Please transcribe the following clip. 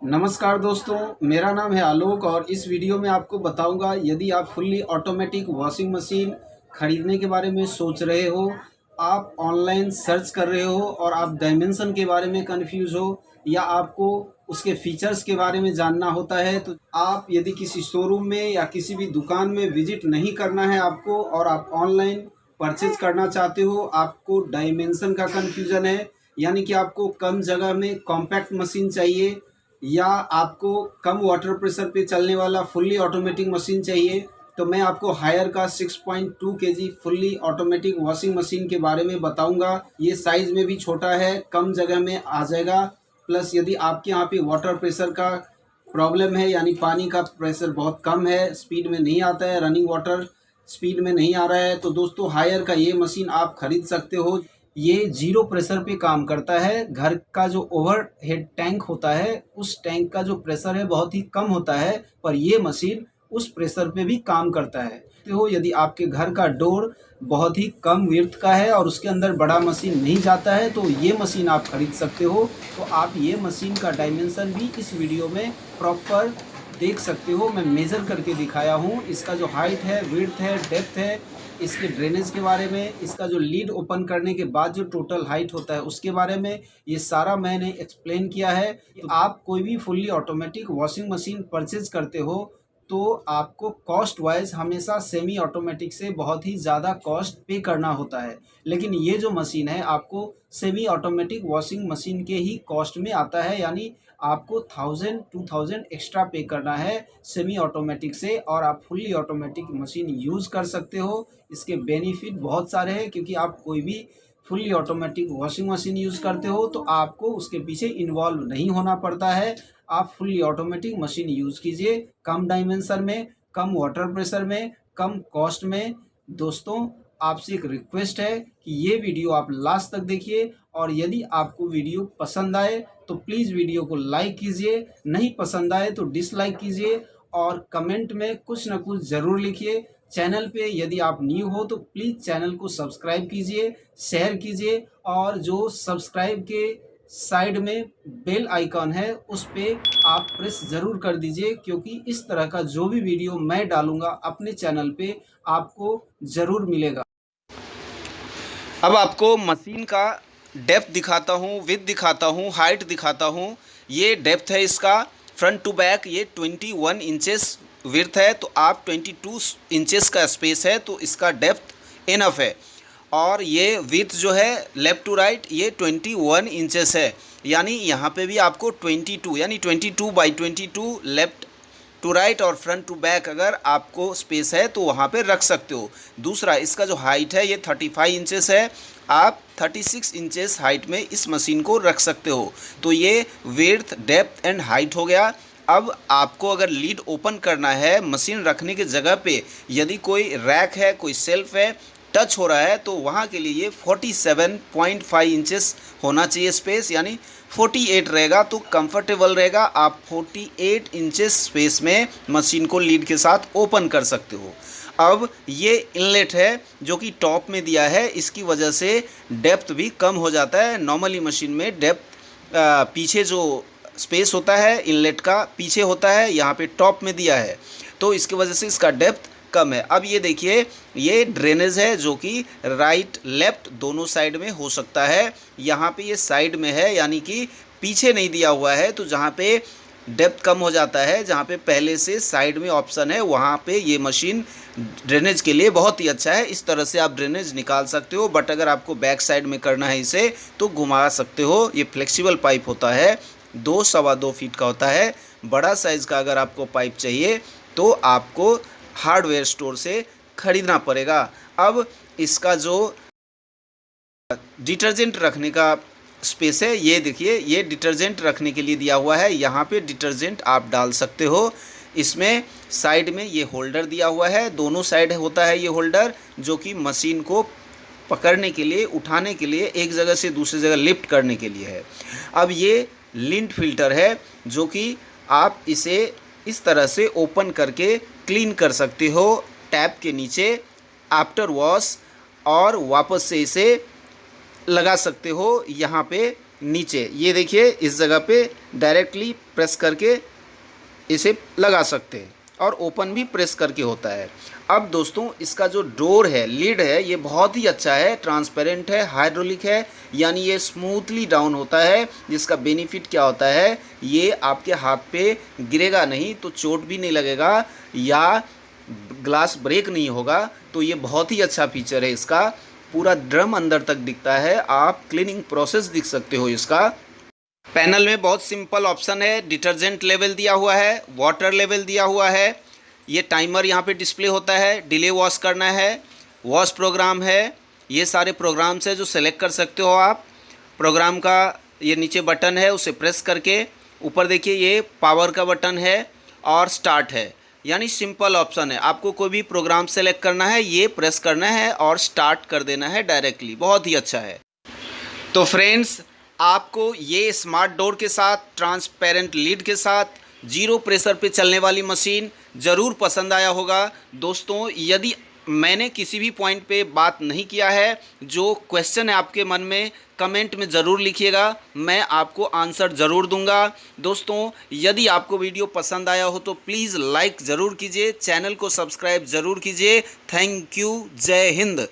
नमस्कार दोस्तों, मेरा नाम है आलोक और इस वीडियो में आपको बताऊंगा यदि आप फुल्ली ऑटोमेटिक वॉशिंग मशीन खरीदने के बारे में सोच रहे हो, आप ऑनलाइन सर्च कर रहे हो और आप डायमेंशन के बारे में कंफ्यूज हो या आपको उसके फीचर्स के बारे में जानना होता है, तो आप यदि किसी शोरूम में या किसी भी दुकान में विजिट नहीं करना है आपको और आप ऑनलाइन परचेज करना चाहते हो, आपको डायमेंशन का कन्फ्यूज़न है, यानी कि आपको कम जगह में कॉम्पैक्ट मशीन चाहिए या आपको कम वाटर प्रेशर पे चलने वाला फुल्ली ऑटोमेटिक मशीन चाहिए, तो मैं आपको हायर का 6.2 KG fully automatic washing machine के बारे में बताऊंगा। ये साइज़ में भी छोटा है, कम जगह में आ जाएगा। प्लस यदि आपके यहाँ पे वाटर प्रेशर का प्रॉब्लम है, यानी पानी का प्रेशर बहुत कम है, स्पीड में नहीं आता है, रनिंग वाटर स्पीड में नहीं आ रहा है, तो दोस्तों हायर का ये मशीन आप खरीद सकते हो। ये जीरो प्रेशर पे काम करता है। घर का जो ओवर हेड टैंक होता है, उस टैंक का जो प्रेशर है बहुत ही कम होता है, पर ये मशीन उस प्रेशर पे भी काम करता है। तो यदि आपके घर का डोर बहुत ही कम विड्थ का है और उसके अंदर बड़ा मशीन नहीं जाता है, तो ये मशीन आप खरीद सकते हो। तो आप ये मशीन का डायमेंशन भी इस वीडियो में प्रॉपर देख सकते हो। मैं मेज़र करके दिखाया हूँ। इसका जो हाइट है, विड्थ है, डेप्थ है, इसके ड्रेनेज के बारे में, इसका जो लीड ओपन करने के बाद जो टोटल हाइट होता है उसके बारे में, ये सारा मैंने एक्सप्लेन किया है। कि आप कोई भी fully automatic washing machine purchase करते हो तो आपको कॉस्ट वाइज हमेशा सेमी ऑटोमेटिक से बहुत ही ज़्यादा कॉस्ट पे करना होता है, लेकिन ये जो मशीन है आपको सेमी ऑटोमेटिक वॉशिंग मशीन के ही कॉस्ट में आता है, यानी आपको 1000-2000 एक्स्ट्रा पे करना है सेमी ऑटोमेटिक से और आप फुल्ली ऑटोमेटिक मशीन यूज़ कर सकते हो। इसके बेनिफिट बहुत सारे हैं, क्योंकि आप कोई भी fully automatic washing machine use करते हो तो आपको उसके पीछे इन्वॉल्व नहीं होना पड़ता है। आप फुल्ली ऑटोमेटिक मशीन यूज़ कीजिए, कम डायमेंशन में, कम वाटर प्रेशर में, कम कॉस्ट में। दोस्तों, आपसे एक रिक्वेस्ट है कि ये वीडियो आप लास्ट तक देखिए और यदि आपको वीडियो पसंद आए तो प्लीज़ वीडियो को लाइक कीजिए, नहीं पसंद आए तो डिसलाइक कीजिए और कमेंट में कुछ ना कुछ ज़रूर लिखिए। चैनल पे यदि आप न्यू हो तो प्लीज़ चैनल को सब्सक्राइब कीजिए, शेयर कीजिए और जो सब्सक्राइब के साइड में बेल आइकॉन है उस पे आप प्रेस ज़रूर कर दीजिए, क्योंकि इस तरह का जो भी वीडियो मैं डालूँगा अपने चैनल पे आपको ज़रूर मिलेगा। अब आपको मशीन का डेप्थ दिखाता हूँ, विड्थ दिखाता हूँ, हाइट दिखाता हूँ। ये डेप्थ है इसका, फ्रंट टू बैक ये 21 इंचेस विड्थ है, तो आप 22 इंचेस का स्पेस है, तो इसका डेप्थ इनफ है। और ये विड्थ जो है लेफ़्ट टू राइट ये 21 इंचेस है, यानी यहाँ पे भी आपको 22 यानी 22/22 लेफ़्ट टू राइट और फ्रंट टू बैक अगर आपको स्पेस है तो वहाँ पे रख सकते हो। दूसरा, इसका जो हाइट है ये 35 इंचेस है, आप 36 इंचेस हाइट में इस मशीन को रख सकते हो। तो ये विड्थ, डेप्थ एंड हाइट हो गया। अब आपको अगर लीड ओपन करना है मशीन रखने की जगह पे, यदि कोई रैक है, कोई सेल्फ है, टच हो रहा है, तो वहाँ के लिए ये 47.5 इंचेस होना चाहिए स्पेस, यानी 48 रहेगा तो कंफर्टेबल रहेगा। आप 48 इंचेस स्पेस में मशीन को लीड के साथ ओपन कर सकते हो। अब ये इनलेट है जो कि टॉप में दिया है, इसकी वजह से डेप्थ भी कम हो जाता है। नॉर्मली मशीन में डेप्थ पीछे जो स्पेस होता है इनलेट का पीछे होता है, यहाँ पे टॉप में दिया है, तो इसकी वजह से इसका डेप्थ कम है। अब ये देखिए, ये ड्रेनेज है जो कि राइट लेफ़्ट दोनों साइड में हो सकता है। यहाँ पे ये साइड में है, यानी कि पीछे नहीं दिया हुआ है, तो जहाँ पे डेप्थ कम हो जाता है, जहाँ पे पहले से साइड में ऑप्शन है, वहाँ पे ये मशीन ड्रेनेज के लिए बहुत ही अच्छा है। इस तरह से आप ड्रेनेज निकाल सकते हो, बट अगर आपको बैक साइड में करना है इसे तो घुमा सकते हो। ये फ्लेक्सिबल पाइप होता है, 2-2.25 फीट का होता है। बड़ा साइज़ का अगर आपको पाइप चाहिए तो आपको हार्डवेयर स्टोर से ख़रीदना पड़ेगा। अब इसका जो डिटर्जेंट रखने का स्पेस है, ये देखिए, ये डिटर्जेंट रखने के लिए दिया हुआ है। यहाँ पे डिटर्जेंट आप डाल सकते हो। इसमें साइड में ये होल्डर दिया हुआ है, दोनों साइड होता है ये होल्डर, जो कि मशीन को पकड़ने के लिए, उठाने के लिए, एक जगह से दूसरी जगह लिफ्ट करने के लिए है। अब ये लिंट फिल्टर है जो कि आप इसे इस तरह से ओपन करके क्लीन कर सकते हो टैप के नीचे आफ्टर वॉश, और वापस से इसे लगा सकते हो यहाँ पे नीचे ये देखिए इस जगह पे डायरेक्टली प्रेस करके इसे लगा सकते हैं और ओपन भी प्रेस करके होता है। अब दोस्तों इसका जो डोर है, लिड है, ये बहुत ही अच्छा है, ट्रांसपेरेंट है, हाइड्रोलिक है, यानी ये स्मूथली डाउन होता है। जिसका बेनिफिट क्या होता है, ये आपके हाथ पे गिरेगा नहीं तो चोट भी नहीं लगेगा या ग्लास ब्रेक नहीं होगा। तो ये बहुत ही अच्छा फीचर है इसका। पूरा ड्रम अंदर तक दिखता है, आप क्लीनिंग प्रोसेस दिख सकते हो इसका। पैनल में बहुत सिंपल ऑप्शन है, डिटर्जेंट लेवल दिया हुआ है, वाटर लेवल दिया हुआ है, ये टाइमर यहाँ पे डिस्प्ले होता है, डिले वॉश करना है, वॉश प्रोग्राम है, ये सारे प्रोग्राम्स है जो सेलेक्ट कर सकते हो आप। प्रोग्राम का ये नीचे बटन है, उसे प्रेस करके ऊपर देखिए ये पावर का बटन है और स्टार्ट है, यानी सिंपल ऑप्शन है। आपको कोई भी प्रोग्राम सेलेक्ट करना है, ये प्रेस करना है और स्टार्ट कर देना है डायरेक्टली, बहुत ही अच्छा है। तो फ्रेंड्स, आपको ये स्मार्ट डोर के साथ, ट्रांसपेरेंट लीड के साथ, जीरो प्रेशर पे चलने वाली मशीन ज़रूर पसंद आया होगा। दोस्तों, यदि मैंने किसी भी पॉइंट पे बात नहीं किया है, जो क्वेश्चन है आपके मन में, कमेंट में ज़रूर लिखिएगा, मैं आपको आंसर ज़रूर दूंगा। दोस्तों, यदि आपको वीडियो पसंद आया हो तो प्लीज़ लाइक ज़रूर कीजिए, चैनल को सब्सक्राइब ज़रूर कीजिए। थैंक यू, जय हिंद।